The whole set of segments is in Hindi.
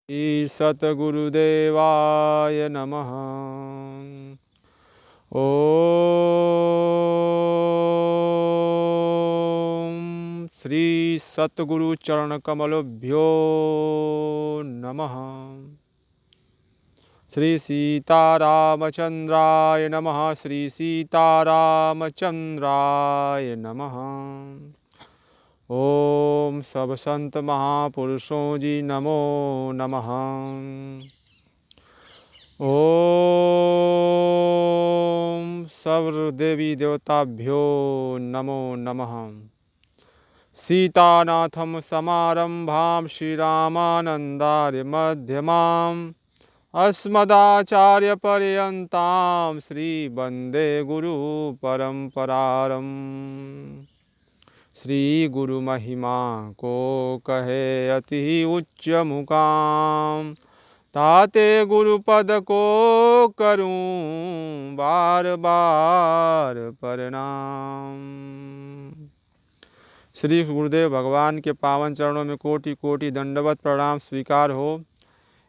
श्री सतगुरुदेवाय नमः। ओम श्री सतगुरु चरण कमलभ्यो नमः। श्री सीतारामचंद्राय नमः। श्री सीतारामचंद्राय नमः। ओम सब संत महापुरुषों जी नमो नमः। ओम सर्व देवी देवताभ्यो नमो नमः। सीतानाथम समारंभां श्रीरामानंदार्य मध्यमाम् अस्मदाचार्य पर्यन्तां श्री वंदे गुरु परंपरारम्। श्री गुरु महिमा को कहे अति उच्च मुकाम, ताते गुरुपद को करूं बार बार प्रणाम। श्री गुरुदेव भगवान के पावन चरणों में कोटि कोटि दंडवत प्रणाम स्वीकार हो।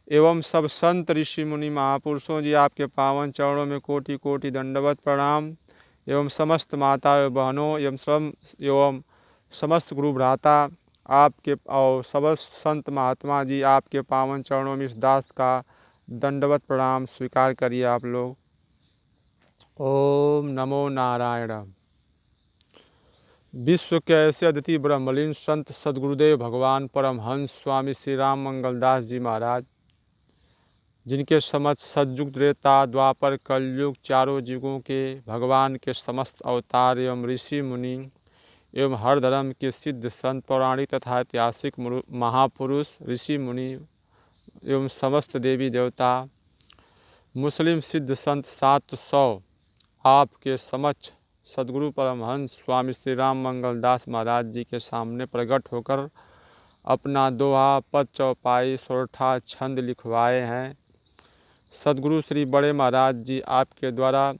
एवं सब संत ऋषि मुनि महापुरुषों जी आपके पावन चरणों में कोटि कोटि दंडवत प्रणाम। एवं समस्त माता बहनों एवं समस्त गुरु भ्राता आपके और समस्त संत महात्मा जी आपके पावन चरणों में इस दास का दंडवत प्रणाम स्वीकार करिए आप लोग। ओम नमो नारायण। विश्व के ऐसे अद्वितीय ब्रह्मलीन संत सदगुरुदेव भगवान परमहंस स्वामी श्री राम मंगलदास जी महाराज, जिनके समक्ष सतयुग त्रेता द्वापर कलयुग चारों युगों के भगवान के समस्त अवतार एवं ऋषि मुनि एवं हर धर्म के सिद्ध संत पौराणिक तथा ऐतिहासिक महापुरुष ऋषि मुनि एवं समस्त देवी देवता मुस्लिम सिद्ध संत 700 आपके समक्ष सदगुरु परमहंस स्वामी श्री राम मंगलदास महाराज जी के सामने प्रकट होकर अपना दोहा पद चौपाई सोरठा छंद लिखवाए हैं। सदगुरु श्री बड़े महाराज जी आपके द्वारा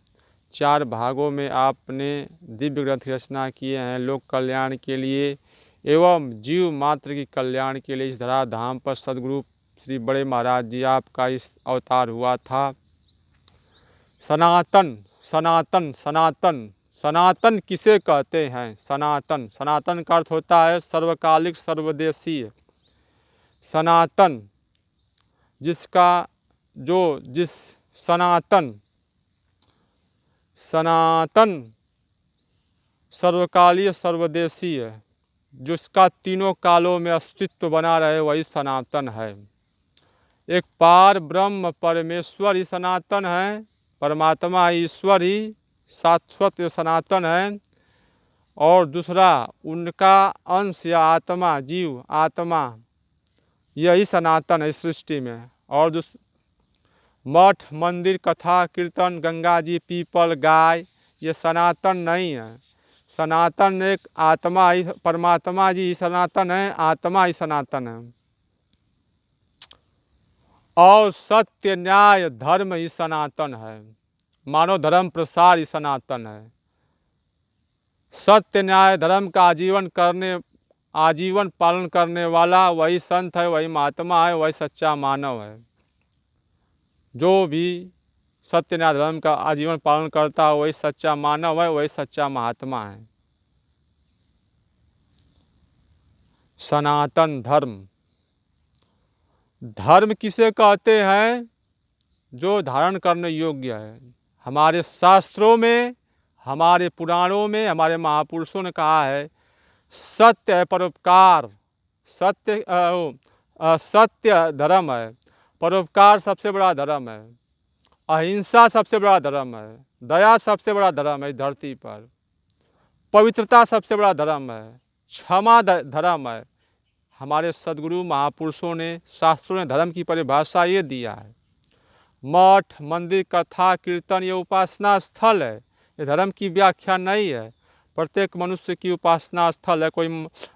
4 भागों में आपने दिव्य ग्रंथ रचना किए हैं। लोक कल्याण के लिए एवं जीव मात्र की कल्याण के लिए इस धराधाम पर सदगुरु श्री बड़े महाराज जी आपका इस अवतार हुआ था। सनातन सनातन सनातन सनातन किसे कहते हैं? सनातन, सनातन का अर्थ होता है सर्वकालिक सर्वदेशीय। सनातन जिसका जिस सनातन सनातन सर्वकालीय सर्वदेशीय, जिसका तीनों कालों में अस्तित्व बना रहे, वही सनातन है। एक पार ब्रह्म परमेश्वर ही सनातन है, परमात्मा ईश्वर ही शाश्वत सनातन है। और दूसरा उनका अंश या आत्मा, जीव आत्मा, यही सनातन है सृष्टि में। और मठ मंदिर कथा कीर्तन गंगा जी पीपल गाय ये सनातन नहीं है। सनातन एक आत्मा ही, परमात्मा जी ही सनातन है, आत्मा ही सनातन है। और सत्य न्याय धर्म ही सनातन है। मानव धर्म प्रसार ही सनातन है। सत्य न्याय धर्म का आजीवन पालन करने वाला वही संत है, वही महात्मा है, वही सच्चा मानव है। जो भी सत्य न्याय धर्म का आजीवन पालन करता है वही सच्चा मानव है, वही सच्चा महात्मा है। सनातन धर्म, धर्म किसे कहते हैं? जो धारण करने योग्य है। हमारे शास्त्रों में, हमारे पुराणों में, हमारे महापुरुषों ने कहा है सत्य है परोपकार, सत्य धर्म है, परोपकार सबसे बड़ा धर्म है, अहिंसा सबसे बड़ा धर्म है, दया सबसे बड़ा धर्म है धरती पर, पवित्रता सबसे बड़ा धर्म है, क्षमा धर्म है। हमारे सदगुरु महापुरुषों ने, शास्त्रों ने धर्म की परिभाषा ये दिया है। मठ मंदिर कथा कीर्तन ये उपासना स्थल है, ये धर्म की व्याख्या नहीं है। प्रत्येक मनुष्य की उपासना स्थल है। कोई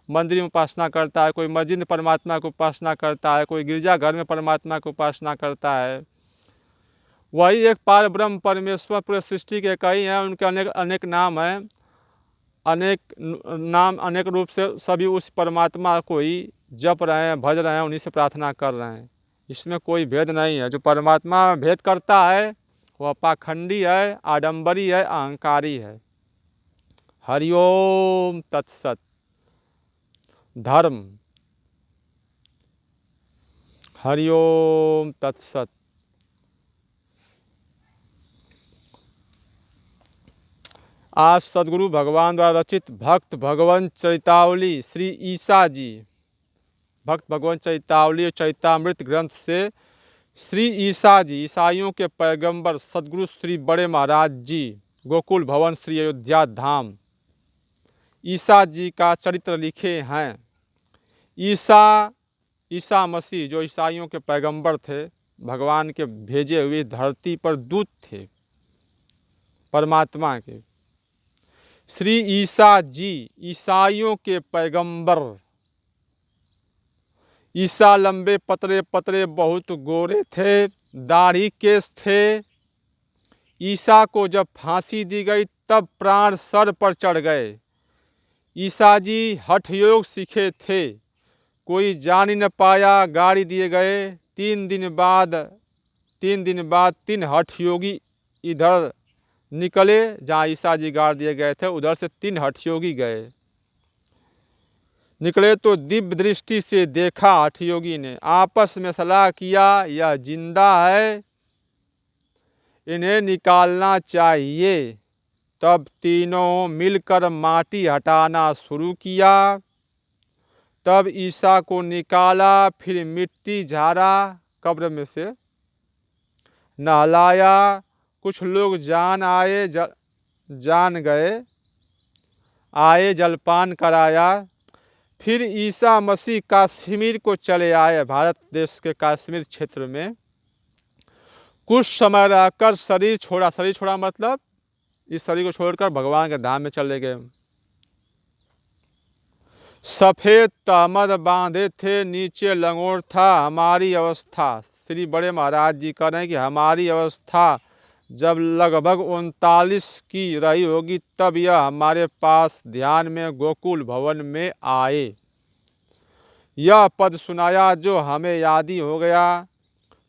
मंदिर में उपासना करता है, कोई मस्जिद में परमात्मा की उपासना करता है, कोई गिरजाघर में परमात्मा की उपासना करता है। वही एक पार ब्रह्म परमेश्वर पूरे सृष्टि के कई हैं, उनके अनेक अनेक नाम हैं। अनेक नाम अनेक रूप से सभी उस परमात्मा को ही जप रहे हैं, भज रहे हैं, उन्हीं से प्रार्थना कर रहे हैं। इसमें कोई भेद नहीं है। जो परमात्मा में भेद करता है वह पाखंडी है, आडंबरी है, अहंकारी है। हरिओम तत्सत। धर्म। हरिओम तत्सत। आज सदगुरु भगवान द्वारा रचित भक्त भगवंत चरितावली श्री ईसा जी, भक्त भगवंत चरितावली और चरितामृत ग्रंथ से श्री ईसा जी, ईसाइयों के पैगंबर सदगुरु श्री बड़े महाराज जी, गोकुल भवन श्री अयोध्या धाम, ईसा जी का चरित्र लिखे हैं। ईसा मसीह जो ईसाइयों के पैगंबर थे, भगवान के भेजे हुए धरती पर दूत थे परमात्मा के। श्री ईसा जी ईसाइयों के पैगंबर। ईसा लंबे पतरे पतरे बहुत गोरे थे, दाढ़ी केस थे। ईसा को जब फांसी दी गई तब प्राण सर पर चढ़ गए। ईसा जी हठ योग सीखे थे, कोई जान ही न पाया, गाड़ी दिए गए। 3 दिन बाद 3 हठ योगी इधर निकले, जहाँ ईसा जी गाड़ दिए गए थे उधर से 3 हठ योगी गए। निकले तो दिव्य दृष्टि से देखा हठ योगी ने, आपस में सलाह किया यह जिंदा है, इन्हें निकालना चाहिए। तब तीनों मिलकर माटी हटाना शुरू किया। तब ईसा को निकाला, फिर मिट्टी झाड़ा, कब्र में से नहलाया। कुछ लोग जान गए आए, जलपान कराया। फिर ईसा मसीह कश्मीर को चले आए, भारत देश के कश्मीर क्षेत्र में। कुछ समय रहकर शरीर छोड़ा मतलब इस शरीर को छोड़कर भगवान के धाम में चले गए। सफ़ेद तहमद बांधे थे, नीचे लंगोट था। हमारी अवस्था, श्री बड़े महाराज जी कह रहे हैं कि हमारी अवस्था जब लगभग 39 की रही होगी तब यह हमारे पास ध्यान में गोकुल भवन में आए। यह पद सुनाया जो हमें याद ही हो गया।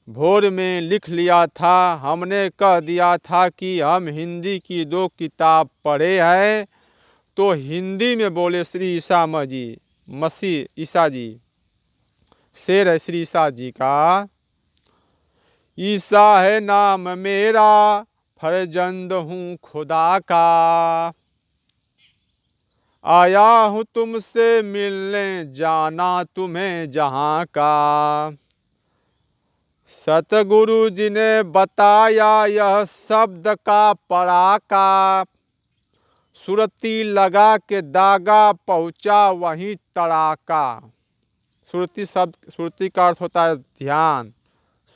भोर में लिख लिया था, हमने कह दिया था कि हम हिंदी की 2 किताब पढ़े हैं, तो हिंदी में बोले श्री मसीह ईसा जी। शेर है श्री ईसा जी का। ईसा है नाम मेरा, फर्जंद हूँ खुदा का, आया हूँ तुमसे मिलने, जाना तुम्हें जहाँ का। सतगुरु जी ने बताया यह शब्द का पराका, सुरती लगा के दागा, पहुँचा वहीं तड़ाका। सुरती का अर्थ होता है ध्यान।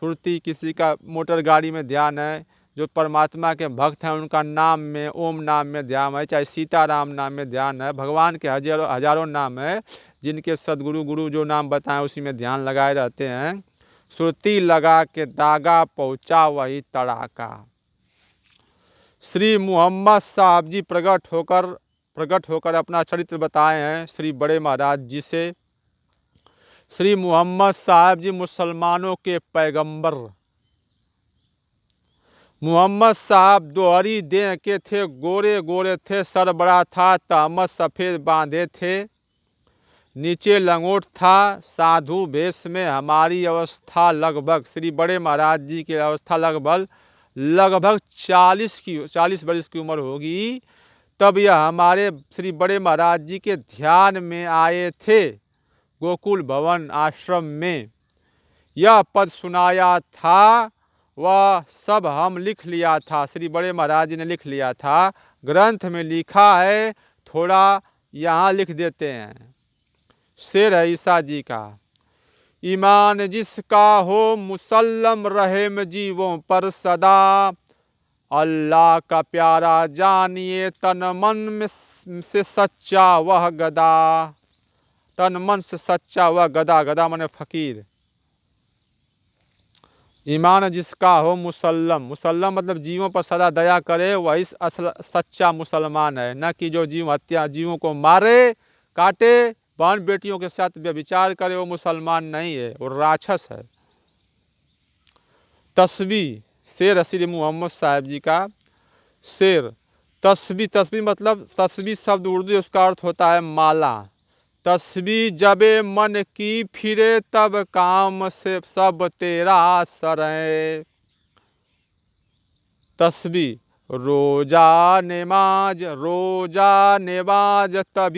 सुरती किसी का मोटर गाड़ी में ध्यान है, जो परमात्मा के भक्त हैं उनका नाम में, ओम नाम में ध्यान है, चाहे सीताराम नाम में ध्यान है। भगवान के हजारों नाम है, जिनके सदगुरु गुरु जो नाम बताएं उसी में ध्यान लगाए रहते हैं। सुरती लगा के दागा, पहुँचा वही तड़ाका। श्री मोहम्मद साहब जी प्रकट होकर अपना चरित्र बताए हैं श्री बड़े महाराज जी से। श्री मोहम्मद साहब जी मुसलमानों के पैगंबर। मोहम्मद साहब दोहरी देह के थे, गोरे गोरे थे, सर बड़ा था, तहमद सफ़ेद बांधे थे, नीचे लंगोट था, साधु वेश में। हमारी अवस्था लगभग, श्री बड़े महाराज जी की अवस्था लगभग 40 वर्ष की उम्र होगी। तब यह हमारे श्री बड़े महाराज जी के ध्यान में आए थे गोकुल भवन आश्रम में। यह पद सुनाया था, वह सब हम लिख लिया था, श्री बड़े महाराज जी ने लिख लिया था, ग्रंथ में लिखा है, थोड़ा यहाँ लिख देते हैं। शेर है ईसा जी का। ईमान जिसका हो मुसल्लम रहे जीवों पर सदा, अल्लाह का प्यारा जानिए तन मन में से सच्चा वह गदा। तन मन से सच्चा वह गदा, गदा माने फकीर। ईमान जिसका हो मुसल्लम मतलब जीवों पर सदा दया करे, वही सच्चा मुसलमान है। न कि जो जीवों को मारे काटे, बहन बेटियों के साथ व्यभिचार करे, वो मुसलमान नहीं है, वो राक्षस है। तस्बीह, शेर श्री मोहम्मद साहब जी का शेर। तस्बीह, तस्बीह मतलब तस्बीह शब्द उर्दू, उसका अर्थ होता है माला। तस्बीह जबे मन की फिरे तब काम से सब तेरा सरे। तस्बीह रोजा नमाज तभी